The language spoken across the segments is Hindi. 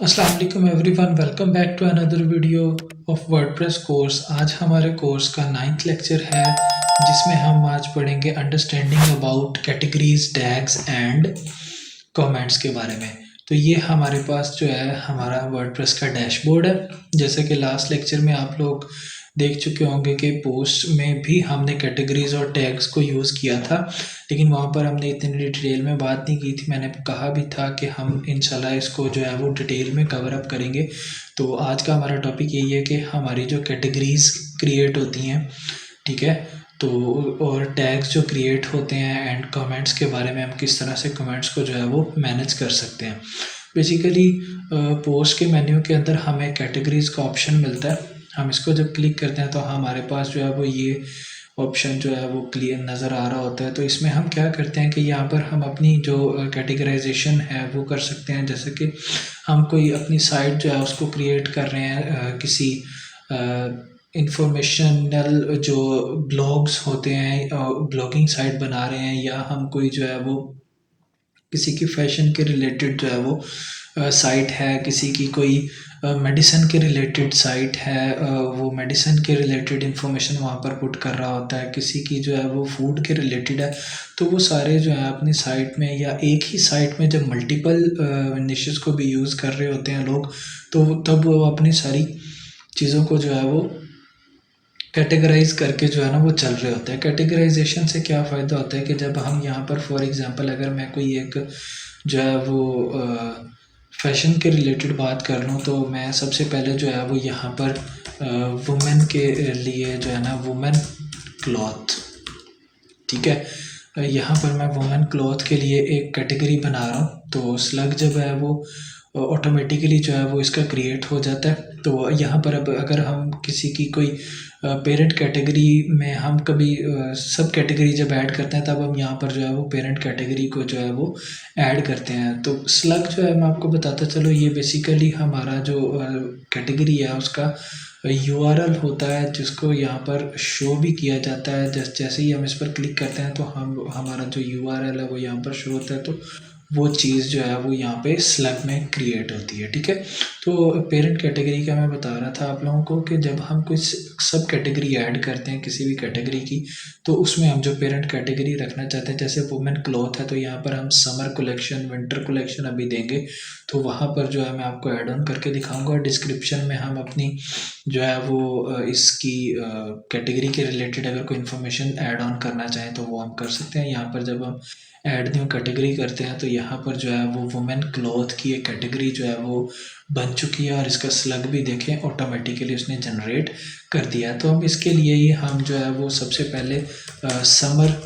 अस्सलाम वालेकुम everyone, welcome back to another video of WordPress course. आज हमारे कोर्स का 9th लेक्चर है जिसमें हम आज पढ़ेंगे understanding about categories, tags and comments के बारे में। तो ये हमारे पास जो है हमारा वर्डप्रेस का डैशबोर्ड है। जैसे कि लास्ट लेक्चर में आप लोग देख चुके होंगे कि पोस्ट में भी हमने कैटेगरीज और टैग्स को यूज़ किया था, लेकिन वहाँ पर हमने इतनी डिटेल में बात नहीं की थी। मैंने कहा भी था कि हम इंशाल्लाह इसको जो है वो डिटेल में कवर अप करेंगे। तो आज का हमारा टॉपिक यही है कि हमारी जो कैटेगरीज क्रिएट होती हैं, ठीक है, तो और टैग्स जो क्रिएट होते हैं एंड कमेंट्स के बारे में हम किस तरह से कमेंट्स को जो है वो मैनेज कर सकते हैं। बेसिकली पोस्ट के मेन्यू के अंदर हमें कैटेगरीज का ऑप्शन मिलता है। हम इसको जब क्लिक करते हैं तो हमारे पास जो है वो ये ऑप्शन जो है वो क्लियर नज़र आ रहा होता है। तो इसमें हम क्या करते हैं कि यहाँ पर हम अपनी जो कैटेगराइजेशन है वो कर सकते हैं। जैसे कि हम कोई अपनी साइट जो है उसको क्रिएट कर रहे हैं, किसी इंफॉर्मेशनल जो ब्लॉग्स होते हैं, ब्लॉगिंग साइट बना रहे हैं, या हम कोई जो है वो किसी की फैशन के रिलेटेड जो है वो साइट है, किसी की कोई मेडिसिन के रिलेटेड साइट है, वो मेडिसिन के रिलेटेड इंफॉर्मेशन वहाँ पर पुट कर रहा होता है, किसी की जो है वो फूड के रिलेटेड है। तो वो सारे जो है अपनी साइट में या एक ही साइट में जब मल्टीपल निशेस को भी यूज़ कर रहे होते हैं लोग, तो तब वो अपनी सारी चीज़ों को जो है वो कैटेगराइज करके जो है ना वो चल रहे होते हैं। कैटेगराइजेशन से क्या फ़ायदा होता है कि जब हम यहाँ पर फॉर एग्ज़ाम्पल अगर मैं कोई एक जो है वो फैशन के रिलेटेड बात कर लूँ, तो मैं सबसे पहले जो है वो यहाँ पर वुमेन के लिए जो है ना वुमेन क्लॉथ, ठीक है, यहाँ पर मैं वुमेन क्लॉथ के लिए एक कैटेगरी बना रहा हूँ। तो स्लग जब है वो ऑटोमेटिकली जो है वो इसका क्रिएट हो जाता है। तो यहाँ पर अब अगर हम किसी की कोई पेरेंट कैटेगरी में हम कभी सब कैटेगरी जब ऐड करते हैं, तब हम यहाँ पर जो है वो पेरेंट कैटेगरी को जो है वो ऐड करते हैं। तो स्लग जो है मैं आपको बताता चलो, ये बेसिकली हमारा जो कैटेगरी है उसका यूआरएल होता है, जिसको यहाँ पर शो भी किया जाता है। जैसे ही हम इस पर क्लिक करते हैं तो हम हमारा जो यूआरएल है वो यहाँ पर शो होता है। तो वो चीज़ जो है वो यहाँ पे स्लग में क्रिएट होती है, ठीक है। तो पेरेंट कैटेगरी का मैं बता रहा था आप लोगों को कि जब हम कुछ सब कैटेगरी ऐड करते हैं किसी भी कैटेगरी की, तो उसमें हम जो पेरेंट कैटेगरी रखना चाहते हैं, जैसे वुमेन क्लॉथ है, तो यहाँ पर हम समर कलेक्शन, विंटर कलेक्शन अभी देंगे। तो वहाँ पर जो है मैं आपको ऐड ऑन करके दिखाऊंगा। डिस्क्रिप्शन में हम अपनी जो है वो इसकी कैटेगरी के रिलेटेड अगर कोई इन्फॉर्मेशन ऐड ऑन करना चाहें तो वो हम कर सकते हैं। यहाँ पर जब हम ऐड न्यू कैटेगरी करते हैं तो यहाँ पर जो है वो वुमेन क्लॉथ की एक कैटेगरी जो है वो बन चुकी है, और इसका स्लग भी देखें ऑटोमेटिकली उसने जनरेट कर दिया है। तो हम इसके लिए ही हम जो है वो सबसे पहले समर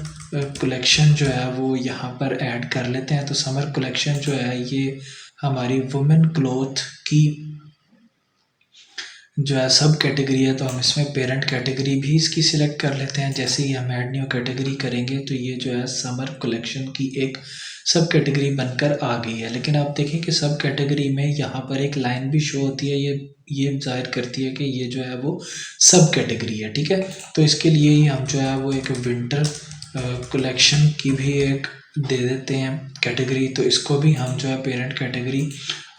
कलेक्शन जो है वो यहाँ पर ऐड कर लेते हैं। तो समर कलेक्शन जो है ये हमारी वुमेन क्लॉथ की जो है सब कैटेगरी है। तो हम इसमें पेरेंट कैटेगरी भी इसकी सिलेक्ट कर लेते हैं। जैसे ही हम ऐड न्यू कैटेगरी करेंगे तो ये जो है समर कलेक्शन की एक सब कैटेगरी बनकर आ गई है। लेकिन आप देखें कि सब कैटेगरी में यहाँ पर एक लाइन भी शो होती है, ये जाहिर करती है कि ये जो है वो सब कैटेगरी है, ठीक है। तो इसके लिए ही हम जो है वो एक विंटर कलेक्शन की भी एक दे देते हैं कैटेगरी। तो इसको भी हम जो है पेरेंट कैटेगरी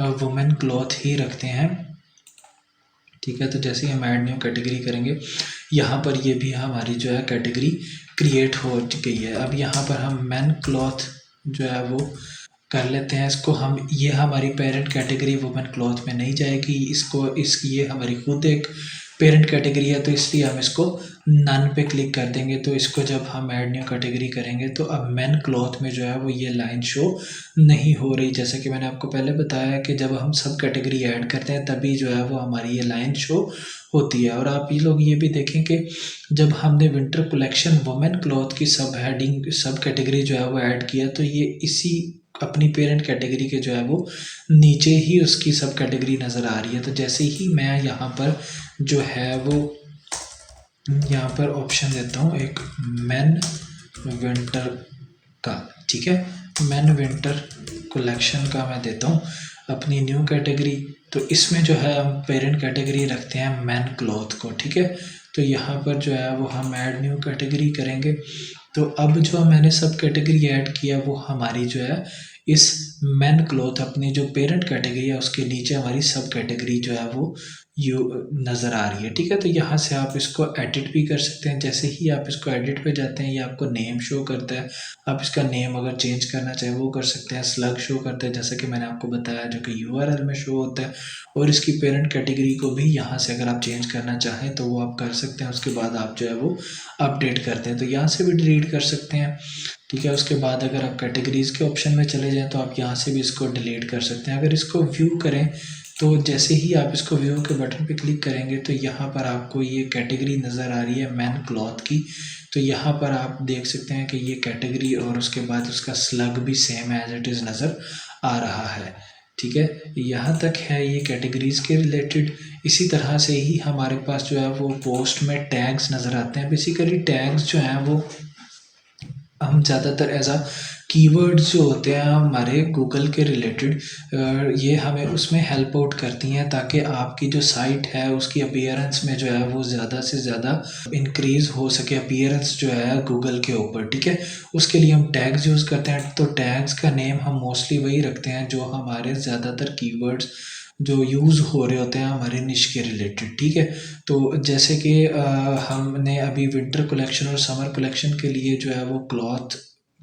वुमेन क्लॉथ ही रखते हैं, ठीक है। तो जैसे ही हम ऐड न्यू कैटेगरी करेंगे, यहाँ पर ये भी हमारी जो है कैटेगरी क्रिएट हो गई है। अब यहाँ पर हम मैन क्लॉथ जो है वो कर लेते हैं। इसको हम, ये हमारी पेरेंट कैटेगरी वुमेन क्लॉथ में नहीं जाएगी, इसको इसकी ये हमारी खुद एक पेरेंट कैटेगरी है, तो इसलिए हम इसको नन पे क्लिक कर देंगे। तो इसको जब हम ऐड न्यू कैटेगरी करेंगे तो अब मैन क्लॉथ में जो है वो ये लाइन शो नहीं हो रही। जैसे कि मैंने आपको पहले बताया कि जब हम सब कैटेगरी ऐड करते हैं तभी जो है वो हमारी ये लाइन शो होती है। और आप ये लोग ये भी देखें कि जब हमने विंटर कलेक्शन वुमेन क्लॉथ की सब हेडिंग सब कैटेगरी जो है वो ऐड किया, तो ये इसी अपनी पेरेंट कैटेगरी के जो है वो नीचे ही उसकी सब कैटेगरी नज़र आ रही है। तो जैसे ही मैं यहाँ पर जो है वो यहाँ पर ऑप्शन देता हूँ एक मैन विंटर का, ठीक है, मैन विंटर कलेक्शन का मैं देता हूँ अपनी न्यू कैटेगरी। तो इसमें जो है हम पेरेंट कैटेगरी रखते हैं मैन क्लॉथ को, ठीक है। तो यहाँ पर जो है वो हम ऐड न्यू कैटेगरी करेंगे। तो अब जो मैंने सब कैटेगरी ऐड किया वो हमारी जो है इस मेन क्लॉथ अपनी जो पेरेंट कैटेगरी है उसके नीचे हमारी सब कैटेगरी जो है वो यू नज़र आ रही है। ठीक है, तो यहाँ से आप इसको एडिट भी कर सकते हैं। जैसे ही आप इसको एडिट पे जाते हैं ये आपको नेम शो करता है। आप इसका नेम अगर चेंज करना चाहें वो कर सकते हैं। स्लग शो करता है जैसा कि मैंने आपको बताया, जो कि यूआरएल में शो होता है। और इसकी पेरेंट कैटेगरी को भी यहाँ से अगर आप चेंज करना चाहें तो वो आप कर सकते हैं। उसके बाद आप जो है वो अपडेट करते हैं तो यहाँ से भी डिलीट कर सकते हैं। ठीक है, उसके बाद अगर आप कैटेगरीज़ के ऑप्शन में चले जाएँ तो आप यहाँ से भी इसको डिलीट कर सकते हैं। अगर इसको व्यू करें तो जैसे ही आप इसको व्यू के बटन पे क्लिक करेंगे तो यहाँ पर आपको ये कैटेगरी नज़र आ रही है मैन क्लॉथ की। तो यहाँ पर आप देख सकते हैं कि ये कैटेगरी और उसके बाद उसका स्लग भी सेम एज इट इज़ नज़र आ रहा है। ठीक है, यहाँ तक है ये कैटेगरीज़ के रिलेटेड। इसी तरह से ही हमारे पास जो है वो पोस्ट में टैग्स नज़र आते हैं। बेसिकली टैग्स जो हैं वो हम ज़्यादातर एज अ कीवर्ड्स जो होते हैं हमारे गूगल के रिलेटेड, ये हमें उसमें हेल्प आउट करती हैं ताकि आपकी जो साइट है उसकी अपीयरेंस में जो है वो ज़्यादा से ज़्यादा इंक्रीज़ हो सके अपीयरेंस जो है गूगल के ऊपर। ठीक है, उसके लिए हम टैग्स यूज़ करते हैं। तो टैग्स का नेम हम मोस्टली वही रखते हैं जो हमारे ज़्यादातर कीवर्ड्स जो यूज़ हो रहे होते हैं हमारे निश के रिलेटेड। ठीक है, तो जैसे कि हमने अभी विंटर कलेक्शन और समर कलेक्शन के लिए जो है वो क्लॉथ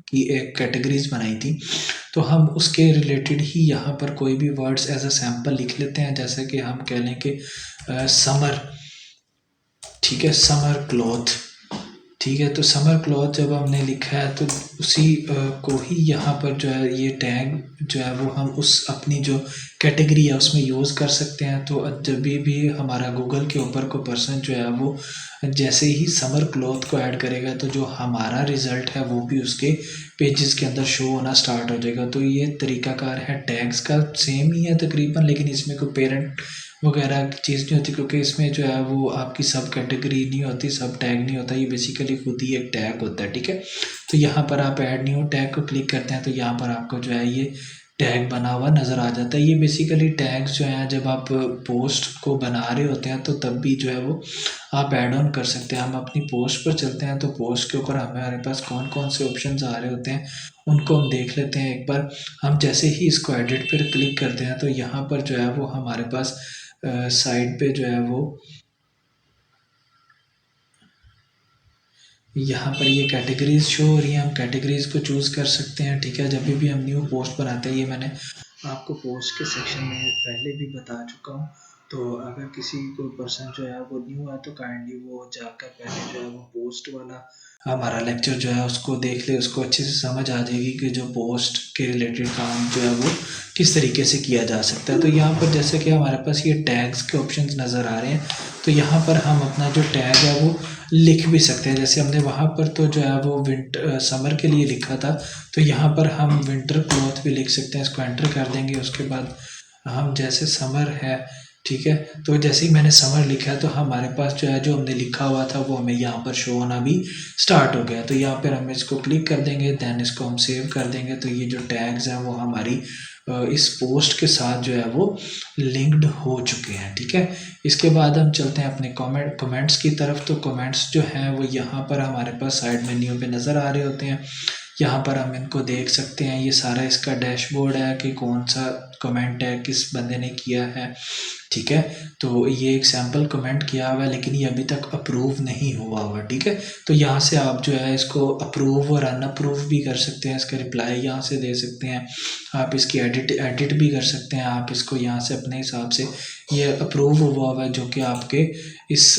की एक कैटेगरीज बनाई थी, तो हम उसके रिलेटेड ही यहाँ पर कोई भी वर्ड्स एज अ सैम्पल लिख लेते हैं। जैसे कि हम कह लें कि समर, ठीक है, समर क्लॉथ। ठीक है, तो समर क्लॉथ जब हमने लिखा है तो उसी को ही यहाँ पर जो है ये टैग जो है वो हम उस अपनी जो कैटेगरी है उसमें यूज़ कर सकते हैं। तो जब भी हमारा गूगल के ऊपर कोई पर्सन जो है वो जैसे ही समर क्लॉथ को ऐड करेगा तो जो हमारा रिज़ल्ट है वो भी उसके पेजेस के अंदर शो होना स्टार्ट हो जाएगा। तो ये तरीकाकार है टैग्स का, सेम ही है तकरीबन, लेकिन इसमें कोई पेरेंट वगैरह की चीज़ नहीं होती क्योंकि इसमें जो है वो आपकी सब कैटेगरी नहीं होती, सब टैग नहीं होता, ये बेसिकली खुद ही एक टैग होता है। ठीक है, तो यहाँ पर आप ऐड न्यू टैग को क्लिक करते हैं तो यहाँ पर आपको जो है ये टैग बना हुआ नज़र आ जाता है। ये बेसिकली टैग्स जो हैं जब आप पोस्ट को बना रहे होते हैं तो तब भी जो है वो आप ऐड ऑन कर सकते हैं। हम अपनी पोस्ट पर चलते हैं तो पोस्ट के ऊपर हमारे पास कौन कौन से ऑप्शंस आ रहे होते हैं उनको हम देख लेते हैं एक बार। हम जैसे ही इसको एडिट पर क्लिक करते हैं तो यहाँ पर जो है वो हमारे पास साइड पे जो है वो यहाँ पर ये कैटेगरीज शो हो रही हैं। हम कैटेगरीज को चूज़ कर सकते हैं। ठीक है, जब भी हम न्यू पोस्ट बनाते हैं, ये मैंने आपको पोस्ट के सेक्शन में पहले भी बता चुका हूँ। तो अगर किसी को पर्सन जो है वो न्यू है तो काइंडली वो जाकर पहले जो है वो पोस्ट वाला हमारा लेक्चर जो है उसको देख ले, उसको अच्छे से समझ आ जाएगी कि जो पोस्ट के रिलेटेड काम जो है वो किस तरीके से किया जा सकता है। तो यहाँ पर जैसे कि हमारे पास ये टैग्स के ऑप्शंस नज़र आ रहे हैं तो यहाँ पर हम अपना जो टैग है वो लिख भी सकते हैं। जैसे हमने वहाँ पर तो जो है वो विंटर समर के लिए लिखा था, तो यहाँ पर हम विंटर क्लॉथ भी लिख सकते हैं। इसको एंटर कर देंगे, उसके बाद हम जैसे समर है, ठीक है, तो जैसे ही मैंने समर लिखा है तो हमारे पास जो है जो हमने लिखा हुआ था वो हमें यहाँ पर शो होना भी स्टार्ट हो गया। तो यहाँ पर हम इसको क्लिक कर देंगे, दैन इसको हम सेव कर देंगे। तो ये जो टैग्स हैं वो हमारी इस पोस्ट के साथ जो है वो लिंक्ड हो चुके हैं। ठीक है, इसके बाद हम चलते हैं अपने कमेंट्स की तरफ। तो कमेंट्स जो हैं वो यहाँ पर हमारे पास साइड मेन्यू पे नज़र आ रहे होते हैं। यहाँ पर हम इनको देख सकते हैं। ये सारा इसका डैशबोर्ड है कि कौन सा कमेंट है, किस बंदे ने किया है। ठीक है, तो ये एक सैम्पल कमेंट किया हुआ है लेकिन ये अभी तक अप्रूव नहीं हुआ हुआ। ठीक है, तो यहाँ से आप जो है इसको अप्रूव और अनअप्रूव भी कर सकते हैं। इसका रिप्लाई यहाँ से दे सकते हैं। आप इसकी एडिट भी कर सकते हैं। आप इसको यहाँ से अपने हिसाब से, ये अप्रूव हुआ हुआ है जो कि आपके इस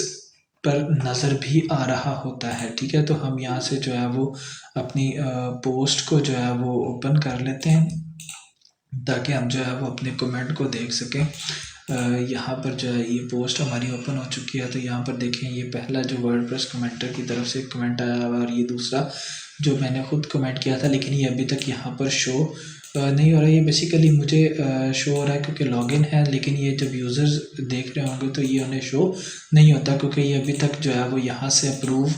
पर नज़र भी आ रहा होता है। ठीक है, तो हम यहाँ से जो है वो अपनी पोस्ट को जो है वो ओपन कर लेते हैं ताकि हम जो है वो अपने कमेंट को देख सकें। यहाँ पर जो है ये पोस्ट हमारी ओपन हो चुकी है। तो यहाँ पर देखें, ये पहला जो वर्डप्रेस कमेंटर की तरफ से कमेंट आया हुआ और ये दूसरा जो मैंने खुद कमेंट किया था, लेकिन ये अभी तक यहाँ पर शो नहीं हो रहा है। ये बेसिकली मुझे शो हो रहा है क्योंकि लॉगिन है, लेकिन ये जब यूज़र्स देख रहे होंगे तो ये उन्हें शो नहीं होता क्योंकि ये अभी तक जो है वो यहाँ से अप्रूव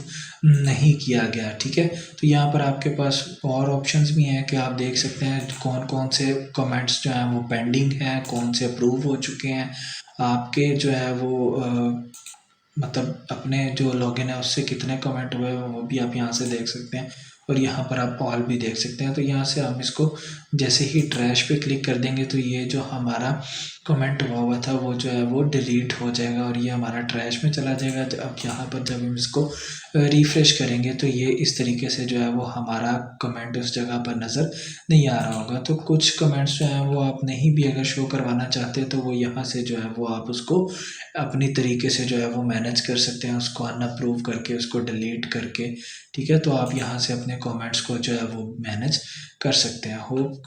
नहीं किया गया। ठीक है, तो यहाँ पर आपके पास और ऑप्शंस भी हैं कि आप देख सकते हैं कौन कौन से कमेंट्स जो हैं वो पेंडिंग हैं, कौन से अप्रूव हो चुके हैं। आपके जो है वो मतलब अपने जो लॉगिन है उससे कितने कमेंट हुए हैं वो भी आप यहाँ से देख सकते हैं। और यहाँ पर आप ऑल भी देख सकते हैं। तो यहाँ से हम इसको जैसे ही ट्रैश पे क्लिक कर देंगे तो ये जो हमारा कमेंट हुआ था वो जो है वो डिलीट हो जाएगा और ये हमारा ट्रैश में चला जाएगा। तो अब यहाँ पर जब हम इसको रिफ़्रेश करेंगे तो ये इस तरीके से जो है वो हमारा कमेंट उस जगह पर नज़र नहीं आ रहा होगा। तो कुछ कमेंट्स जो हैं वो आप नहीं भी अगर शो करवाना चाहते तो वो यहाँ से जो है वो आप उसको अपनी तरीके से जो है वो मैनेज कर सकते हैं, उसको अनअप्रूव करके, उसको डिलीट करके, ठीक है। तो आप यहाँ से अपने कमेंट्स को जो है वो मैनेज कर सकते हैं।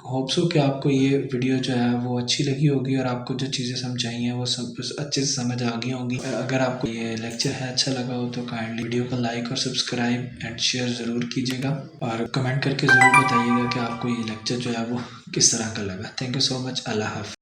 होप सो कि आपको ये वीडियो जो है वो अच्छी लगी होगी और आपको जो चीज़ें समझाई हैं वो सब अच्छे से समझ आ गई होंगी। अगर आपको ये लेक्चर है अच्छा लगा हो तो काइंडली वीडियो को लाइक और सब्सक्राइब एंड शेयर ज़रूर कीजिएगा और कमेंट करके ज़रूर बताइएगा कि आपको ये लेक्चर जो है वो किस तरह का लगा। Thank you so much. अल्लाह हाफ़िज़।